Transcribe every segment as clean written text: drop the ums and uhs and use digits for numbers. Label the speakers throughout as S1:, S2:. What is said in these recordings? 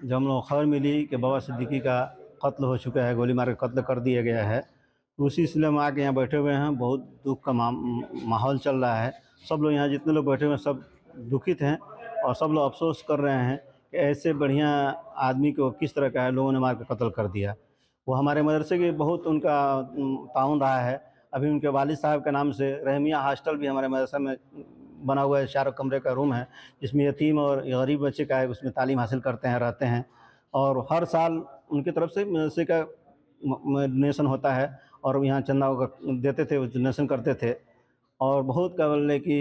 S1: जब हम लोग खबर मिली कि बाबा सिद्दीकी का कत्ल हो चुका है, गोली मार के कत्ल कर दिया गया है, तो उसी सिलसिले में आके यहाँ बैठे हुए हैं। बहुत दुख का माहौल चल रहा है। सब लोग यहाँ जितने लोग बैठे हुए हैं सब दुखित हैं और सब लोग अफसोस कर रहे हैं कि ऐसे बढ़िया आदमी को किस तरह का है लोगों ने मार के कत्ल कर दिया। वो हमारे मदरसे के बहुत उनका ताउन रहा है। अभी उनके वालिद साहब के नाम से रहमिया हॉस्टल भी हमारे मदरसा में बना हुआ है। 4 कमरे का रूम है जिसमें यतीम और गरीब बच्चे का है, उसमें तालीम हासिल करते हैं, रहते हैं। और हर साल उनकी तरफ से मदरसे का डोनेशन होता है और यहाँ चंदा देते थे, डोनेशन करते थे। और बहुत क्या बोले कि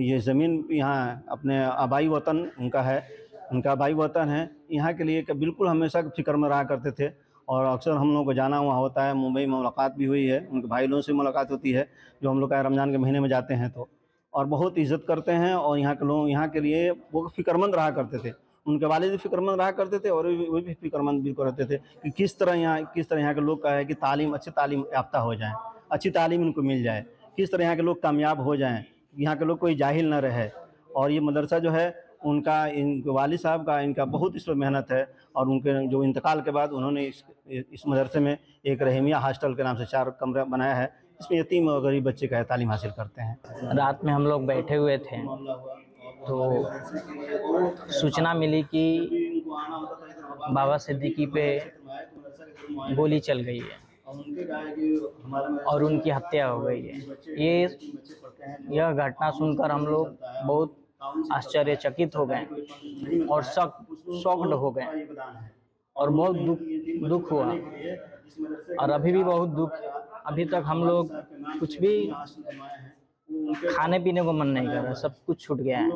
S1: ये ज़मीन यहाँ अपने आबाई वतन उनका है, उनका आबाई वतन है। यहाँ के लिए बिल्कुल हमेशा फ़िक्र में रहा करते थे और अक्सर हम लोगों को जाना वहाँ होता है। मुंबई में मुलाकात भी हुई है, उनके भाई लोगों से मुलाकात होती है जो हम लोग का रमज़ान के महीने में जाते हैं तो। और बहुत इज़्ज़त करते हैं और यहाँ के लोग यहाँ के लिए वो फ़िक्रमंद रहा करते थे। उनके वालिद भी फ़िक्रमंद रहा करते थे और वो भी फ़िक्रमंद बिल्कुल रहते थे कि किस तरह यहाँ के लोग का है कि तालीम अच्छी तालीम याफ़्ता हो जाएँ, अच्छी तालीम उनको मिल जाए, किस तरह यहाँ के लोग कामयाब हो जाएँ, यहाँ के लोग कोई जाहिल ना रहे। और ये मदरसा जो है उनका, इनके वालिद साहब का, इनका बहुत इस पर मेहनत है। और उनके जो इंतकाल के बाद उन्होंने इस मदरसे में एक रहमिया हॉस्टल के नाम से 4 कमरा बनाया है, इसमें यतीम और गरीब बच्चे का तालीम हासिल करते हैं।
S2: रात में हम लोग बैठे हुए थे तो सूचना मिली कि बाबा सिद्दीकी पे गोली चल गई है और उनकी हत्या हो गई है। यह घटना सुनकर हम लोग बहुत आश्चर्यचकित हो गए और शॉक्ड हो गए और बहुत दुख हुआ। और अभी भी बहुत दुख, अभी तक हम लोग कुछ भी खाने पीने को मन नहीं कर रहा, सब कुछ छूट गया है।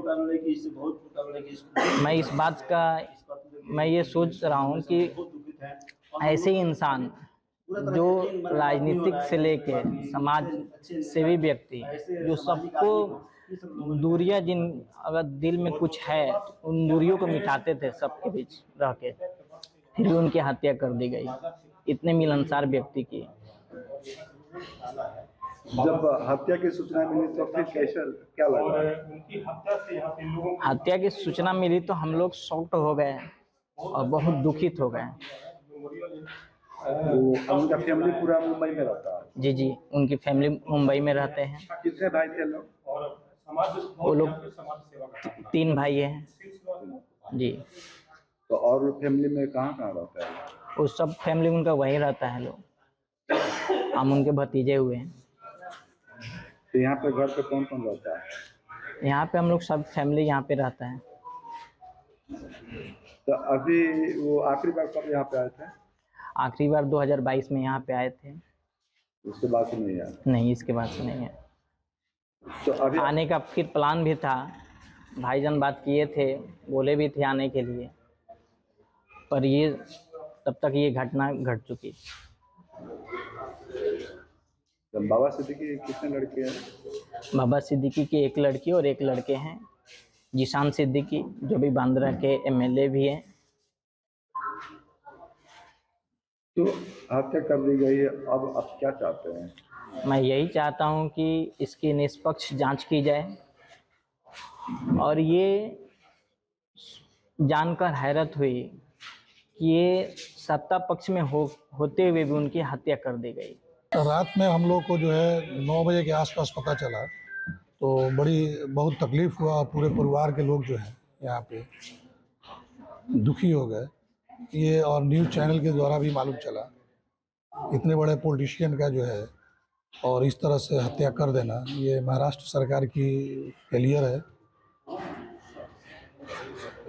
S2: मैं ये सोच रहा हूँ कि ऐसे ही इंसान जो राजनीतिक से लेके समाज सेवी व्यक्ति, जो सबको दूरियां, जिन अगर दिल में कुछ है उन दूरियों को मिटाते थे सबके बीच रह के, फिर भी उनकी हत्या कर दी गई, इतने मिलनसार व्यक्ति की।
S3: जब हत्या की सूचना मिली तो फिर कैसा क्या लगा?
S2: हत्या की सूचना मिली तो हम लोग शॉक्ड हो गए और बहुत दुखित हो गए।
S3: उनका फैमिली पूरा मुंबई में रहता है?
S2: जी, उनकी फैमिली मुंबई में रहते हैं।
S3: कितने भाई थे लोग?
S2: वो लोग 3 भाई हैं जी।
S3: तो और फैमिली में कहाँ रहता है?
S2: वो सब फैमिली उनका वहीं रहता है लोग, हम उनके भतीजे हुए हैं।
S3: तो यहाँ पे घर पे कौन कौन रहता है?
S2: यहाँ पे हम लोग सब फैमिली यहाँ पे रहता है।
S3: तो अभी वो आखिरी बार कब यहाँ पे आए थे?
S2: आखिरी बार 2022 में यहाँ पे आए थे।
S3: उसके बाद से नहीं आया?
S2: नहीं, इसके बाद से नहीं है।
S3: तो अभी
S2: आने का फिर प्लान भी था, भाईजान बात किए थे, बोले भी थे आने के लिए, पर ये तब तक ये घटना घट चुकी।
S3: तो बाबा सिद्दीकी कितने लड़के हैं?
S2: बाबा सिद्दीकी की 1 लड़की और 1 लड़के हैं। जीशान सिद्दीकी जो भी बांद्रा के MLA भी हैं।
S3: तो हत्या कर दी गई है, अब आप क्या चाहते हैं?
S2: मैं यही चाहता हूं कि इसकी निष्पक्ष जांच की जाए और ये जानकर हैरत हुई कि ये सत्ता पक्ष में होते हुए भी उनकी हत्या कर दी गई।
S4: रात में हम लोग को जो है 9 बजे के आसपास पता चला तो बहुत तकलीफ हुआ। पूरे परिवार के लोग जो हैं यहाँ पे दुखी हो गए। ये और न्यूज़ चैनल के द्वारा भी मालूम चला, इतने बड़े पॉलिटिशियन का जो है और इस तरह से हत्या कर देना, ये महाराष्ट्र सरकार की फेलियर है।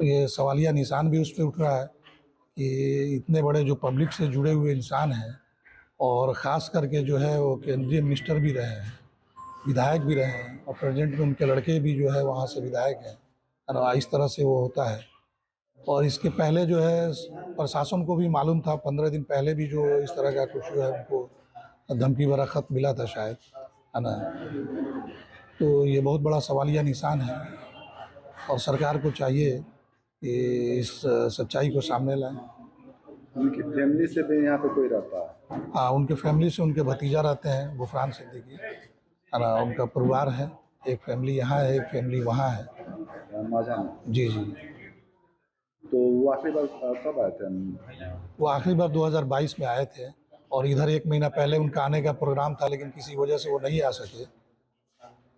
S4: ये सवालिया निशान भी उस पर उठ रहा है कि इतने बड़े जो पब्लिक से जुड़े हुए इंसान हैं और ख़ास करके जो है वो केंद्रीय मिनिस्टर भी रहे हैं, विधायक भी रहे हैं और प्रेजेंट में उनके लड़के भी जो है वहाँ से विधायक हैं, और इस तरह से वो होता है। और इसके पहले जो है प्रशासन को भी मालूम था, 15 दिन पहले भी जो इस तरह का कुछ जो है उनको धमकी भरा खत मिला था शायद, है ना। तो ये बहुत बड़ा सवालिया निशान है और सरकार को चाहिए कि इस सच्चाई को सामने लाएं।
S3: उनकी फैमिली से भी यहाँ पे कोई रहता है?
S4: हाँ, उनके फैमिली से उनके भतीजा रहते हैं, गुफरान सिद्दीकी, है ना। उनका परिवार है, एक फैमिली यहाँ है, एक फैमिली वहाँ है।
S3: माजा में?
S4: जी।
S3: तो वो आखिरी बार कब आए थे?
S4: वो आखिरी बार 2022 में आए थे और इधर 1 महीना पहले उनका आने का प्रोग्राम था, लेकिन किसी वजह से वो नहीं आ सके,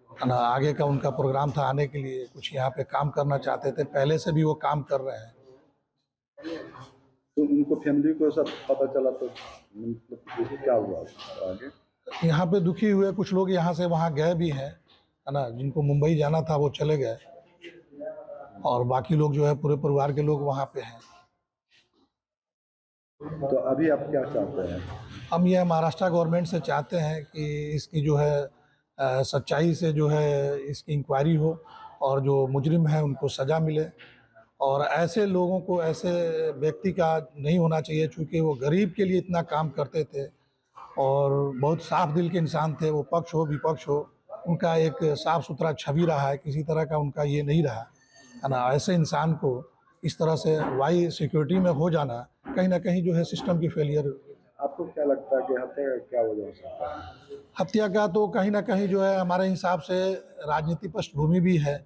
S4: है ना। आगे का उनका प्रोग्राम था आने के लिए, कुछ यहाँ पे काम करना चाहते थे, पहले से भी वो काम कर रहे हैं।
S3: तो उनको फैमिली को सब पता चला तो मतलब क्या हुआ आगे?
S4: यहाँ पे दुखी हुए, कुछ लोग यहाँ से वहाँ गए भी हैं, है ना। जिनको मुंबई जाना था वो चले गए और बाकी लोग जो है पूरे परिवार के लोग वहाँ पे हैं।
S3: तो अभी आप क्या चाहते हैं?
S4: हम यह महाराष्ट्र गवर्नमेंट से चाहते हैं कि इसकी जो है सच्चाई से जो है इसकी इंक्वायरी हो और जो मुजरिम है उनको सज़ा मिले। और ऐसे लोगों को, ऐसे व्यक्ति का नहीं होना चाहिए, चूँकि वो गरीब के लिए इतना काम करते थे और बहुत साफ दिल के इंसान थे। वो पक्ष हो विपक्ष हो, उनका एक साफ सुथरा छवि रहा है, किसी तरह का उनका ये नहीं रहा, है ना। ऐसे इंसान को इस तरह से वाई सिक्योरिटी में हो जाना कहीं ना कहीं जो है सिस्टम की फेलियर।
S3: आपको क्या लगता है कि हत्या का क्या वजह हो सकता है?
S4: हत्या का तो कहीं ना कहीं जो है हमारे हिसाब से राजनीति पृष्ठभूमि भी है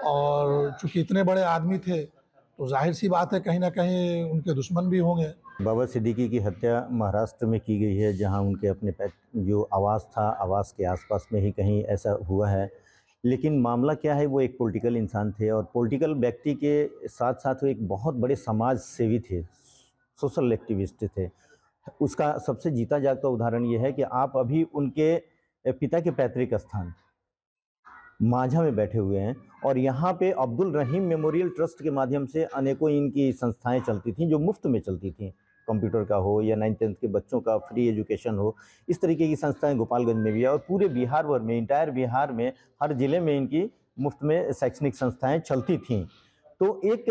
S4: और चूंकि इतने बड़े आदमी थे तो जाहिर सी बात है कहीं ना कहीं उनके दुश्मन भी होंगे।
S5: बाबा सिद्दीकी की हत्या महाराष्ट्र में की गई है, जहां उनके अपने जो आवास था, आवास के आसपास में ही कहीं ऐसा हुआ है। लेकिन मामला क्या है, वो एक पॉलिटिकल इंसान थे और पॉलिटिकल व्यक्ति के साथ साथ वो एक बहुत बड़े समाज सेवी थे, सोशल एक्टिविस्ट थे। उसका सबसे जीता जागता उदाहरण ये है कि आप अभी उनके पिता के पैतृक स्थान माझा में बैठे हुए हैं और यहाँ पे अब्दुल रहीम मेमोरियल ट्रस्ट के माध्यम से अनेकों इनकी संस्थाएं चलती थीं, जो मुफ्त में चलती थीं। कंप्यूटर का हो या 9th-10th के बच्चों का फ्री एजुकेशन हो, इस तरीके की संस्थाएं गोपालगंज में भी है और पूरे बिहार भर में, इंटायर बिहार में हर ज़िले में इनकी मुफ्त में शैक्षणिक संस्थाएं चलती थीं। तो एक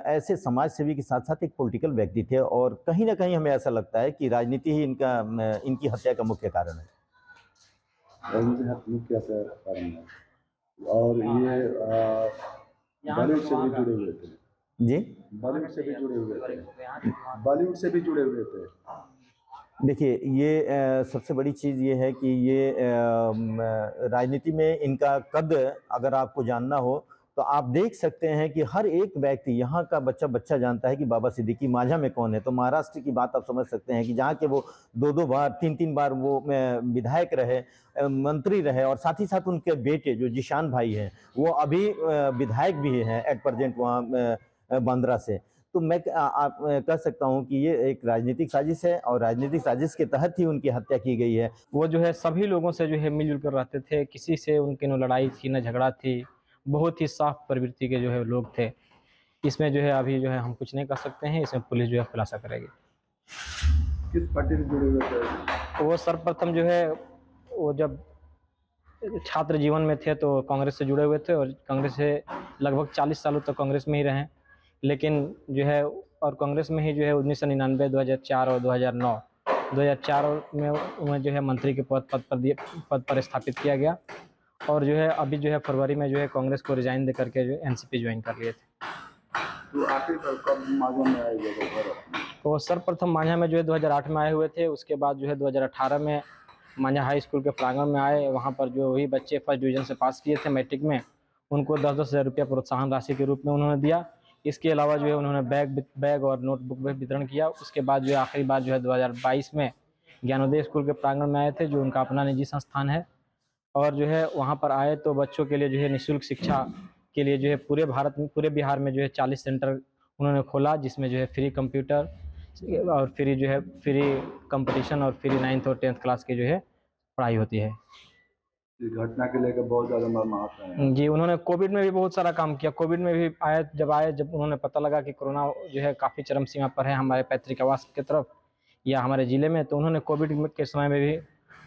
S5: ऐसे समाज सेवी के साथ साथ एक पॉलिटिकल व्यक्ति थे और कहीं ना कहीं हमें ऐसा लगता है कि राजनीति ही इनकी हत्या का मुख्य कारण है।
S3: मुख्य कारण है। और ये बॉलीवुड से भी जुड़े हुए थे
S5: जी,
S3: बॉलीवुड से भी जुड़े हुए थे बॉलीवुड से भी जुड़े हुए थे।
S5: देखिए, ये सबसे बड़ी चीज़ ये है कि ये राजनीति में इनका कद अगर आपको जानना हो तो आप देख सकते हैं कि हर एक व्यक्ति, यहाँ का बच्चा जानता है कि बाबा सिद्दीकी माझा में कौन है। तो महाराष्ट्र की बात आप समझ सकते हैं कि जहाँ के वो 2-2 बार 3-3 बार वो विधायक रहे, मंत्री रहे और साथ ही साथ उनके बेटे जो जिशान भाई हैं वो अभी विधायक भी हैं एट प्रेजेंट वहाँ बांद्रा से। तो मैं आप कह सकता हूँ कि ये एक राजनीतिक साजिश है और राजनीतिक साजिश के तहत ही उनकी हत्या की गई है।
S2: वो जो है सभी लोगों से जो है मिलजुल कर रहते थे, किसी से उनकी न लड़ाई थी न झगड़ा थी, बहुत ही साफ प्रवृत्ति के जो है लोग थे। इसमें जो है अभी जो है हम कुछ नहीं कर सकते हैं, इसमें पुलिस जो है खुलासा करेगी।
S3: किस पार्टी से जुड़े हुए थे?
S2: वो सर्वप्रथम जो है वो जब छात्र जीवन में थे तो कांग्रेस से जुड़े हुए थे और कांग्रेस से लगभग 40 सालों तक कांग्रेस में ही रहे। लेकिन जो है और कांग्रेस में ही जो है 1999, 2004 और 2004 में उन्हें जो है मंत्री के पद पर स्थापित किया गया और जो है अभी जो है फरवरी में जो है कांग्रेस को रिजाइन दे करके जो एनसीपी ज्वाइन कर लिए थे।
S3: तो आखिर कब माझा में आए थे?
S2: तो सर्वप्रथम माझा में जो है 2008 में आए हुए थे। उसके बाद जो है 2018 में माझा हाई स्कूल के प्रांगण में आए। वहाँ पर जो वही बच्चे फर्स्ट डिवीज़न से पास किए थे मैट्रिक में, उनको 10-10 हज़ार रुपया प्रोत्साहन राशि के रूप में उन्होंने दिया। इसके अलावा जो है उन्होंने बैग और नोटबुक भी वितरण किया। उसके बाद जो है आखिरी बार जो है 2022 में ज्ञानोदय स्कूल के प्रांगण में आए थे, जो उनका अपना निजी संस्थान है। और जो है वहाँ पर आए तो बच्चों के लिए जो है निःशुल्क शिक्षा के लिए जो है पूरे बिहार में जो है 40 सेंटर उन्होंने खोला, जिसमें जो है फ्री कंप्यूटर और फ्री कंपटीशन और फ्री 9th और 10th क्लास की जो है पढ़ाई होती है।
S3: इस घटना के लेकर बहुत ज़्यादा मर्माहत हैं।
S2: जी, उन्होंने कोविड में भी बहुत सारा काम किया। कोविड में भी जब उन्होंने पता लगा कि कोरोना जो है काफ़ी चरम सीमा पर है हमारे पैतृक आवास की तरफ या हमारे ज़िले में, तो उन्होंने कोविड के समय में भी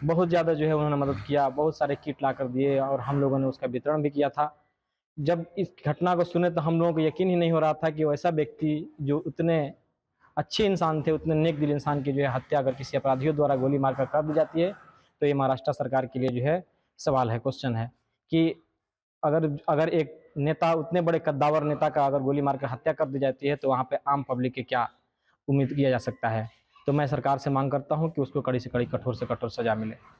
S2: बहुत ज़्यादा जो है उन्होंने मदद किया, बहुत सारे किट ला कर दिए और हम लोगों ने उसका वितरण भी किया था। जब इस घटना को सुने तो हम लोगों को यकीन ही नहीं हो रहा था कि वैसा व्यक्ति जो उतने अच्छे इंसान थे, उतने नेक दिल इंसान की जो है हत्या अगर किसी अपराधियों द्वारा गोली मार कर दी जाती है, तो ये महाराष्ट्र सरकार के लिए जो है सवाल है, क्वेश्चन है कि अगर एक नेता, उतने बड़े कद्दावर नेता का अगर गोली मार कर हत्या कर दी जाती है तो वहाँ पे आम पब्लिक की क्या उम्मीद किया जा सकता है। तो मैं सरकार से मांग करता हूँ कि उसको कड़ी से कड़ी, कठोर से कठोर सजा मिले।